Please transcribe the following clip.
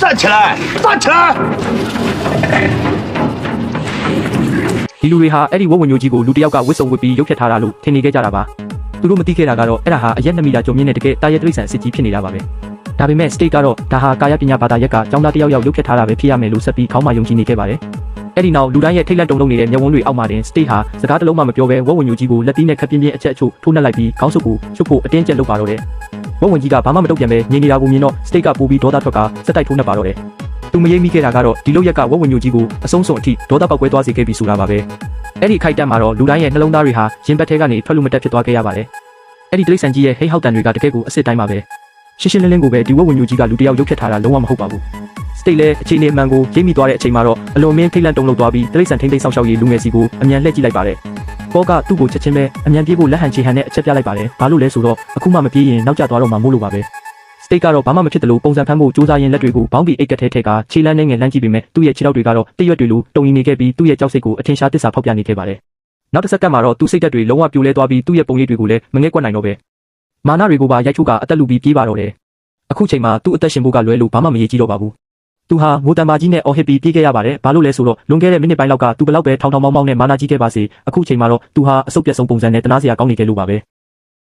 站起来，站起来！ ဒီလူတွေဟာအဲ့ဒီဝက်ဝင်မျိုးကြီးကိုလူတစ်ယောက်ကဝစ်စုံဝစ်ပြီးရုပ်ဖြတ်ထားတာလို့ထင်နေခဲ့ကြတာပါသူတို့မသိခဲ့တာကတော့အဲ့ဒါဟာအရက်2မီတာကျော်မြင့်တဲ့တကယ်တာရဲတိရစ္ဆာန်စစ်ကြီးဖြစ်နေတာပါပဲဒါပေမဲ့ state ကတော့ဒါဟာကာယပညာဘာသာရက်ကကျောင်းသားတစ်ယောက်ရုပ်ဖြတ်ထားတာပဲဖြစ်ရမယ်လို့ဆက်ပြီးခေါင်းမှာယုံကြည်နေခဲ့ပါတယ်အဲ့ဒီနောက်လူတိုင်းရဲ့ထိတ်လန့်တုန်လှုပ်နေတဲ့မျက်ဝန်းတွေအောက်မှာတင် state ဟာစကားတစ်လုံးမှမပြောဘဲဝက်ဝင်မျိုးကြီးကိုလက်သီးနဲ့ခပ်ပြင်းပြင်းအချက်အချို့ထိုးနှက်လိုက်ပြီးခေါင်းစုပ်ကိုချွတ်ဖို့အတင်းကျပ်လုပ်ပါတော့တယ်ဝက်ဝင်ကြီးကဘာမှမတုံ့ပြန်ပဲငြိမ်နေတာကိုမြင်တော့ state ကပိုပြီးဒေါသထွက်ကစက်တိုက်ထိုးနှက်ပါတော့တယ်သူမရိပ်မိခဲ့တာကတော့ဒီလိုရက်ကဝက်ဝင်မျိုးကြီးကိုအဆုံးစွန်အထိဒေါသပောက်ကွဲသွားစေခဲ့ပြီဆိုတာပါပဲအဲ့ဒီခိုက်တန်းမှာတော့လူတိုင်းရဲ့နှလုံးသားတွေဟာရင်ဘတ်ထဲကနေထွက်လို့မတက်ဖြစ်သွားခဲ့ရပါတယ်အဲ့ဒီတိရစ္ဆာန်ကြီးရဲ့ဟိတ်ဟောက်တန်တွေကတကယ်ကိုအစ်စ်တိုင်းပါပဲရှင်းရှင်းလင်းလင်းကိုပဲဒီဝက်ဝင်မျိုးကြီးကလူတစ်ယောက်ရုပ်ဖြတ်ထားတာလုံးဝမဟုတ်ပါဘူးစတိတ်လည်းအခြေအနေအမှန်ကိုရိပ်မိသွားတဲ့အချိန်မှာတော့အလွန်မင်းထိတ်လန့်တုန်လှုပ်သွားပြီးတိရစ္ဆာန်ထိမ့်သိမ်းဆောင်ရှောက်ရေးလူငယ်စီကိုအမြန်လှည့်ကြည့်လိုက်ပါတယ်ပေါ်ကသူ့ကိုချက်ချင်းပဲအမြန်ပြေးဖို့လက်ဟန်ချေဟန်နဲ့အချက်ပြလိုက်ပါတယ်ဘာလို့လဲဆိုတော့အခုမှမပြေးရင်နောက်ကျသွားတော့မှမို့လို့ပါပဲစတိတ်ကတော့ဘာမှမဖြစ်တယ်လို့ပုံစံဖမ်းဖို့စူးစမ်းရင်းလက်တွေကိုဘောင်းဘီအိတ်ကထဲထည့်ကခြေလမ်းနဲ့ငယ်လမ်းကြည့်ပေမဲ့သူ့ရဲ့ခြေထောက်တွေကတော့တရွက်တွေလိုတုံရင်နေခဲ့ပြီးသူ့ရဲ့ကြောက်စိတ်ကိုအထင်ရှားသစ္စာဖောက်ပြနေခဲ့ပါတယ်နောက်တစ်စက္ကန့်မှာတော့သူ့စိတ်ဓာတ်တွေလုံးဝပြိုလဲသွားပြီးသူ့ရဲ့ပုံရိပ်တွေကိုလည်းမငဲ့ကွက်နိုင်တော့ပဲမာနတွေကိုပါရိုက်ချိုးကအသက်လူပြီးပြေးပါတော့တယ်အခုချိန်မှာသူ့အသက်ရှင်ဖို့ကလွဲလို့ဘာမှမရေးကြည့်တော့ပါဘူးသူဟာငိုတံပါကြီးနဲ့အော်ဟစ်ပြီးပြေးခဲ့ရပါတယ်ဘာလို့လဲဆိုတော့လွန်ခဲ့တဲ့မိနစ်ပိုင်းလောက်ကသူဘလောက်ပဲထောင်ထောင်မောင်းမောင်းနဲ့မာနာကြီးခဲ့ပါစေအခုချိန်မှာတော့သူဟာအဆုတ်ပြတ်ဆုံးပုံစံနဲ့တနာစရာကောင်းနေတယ်လို့ပါပဲ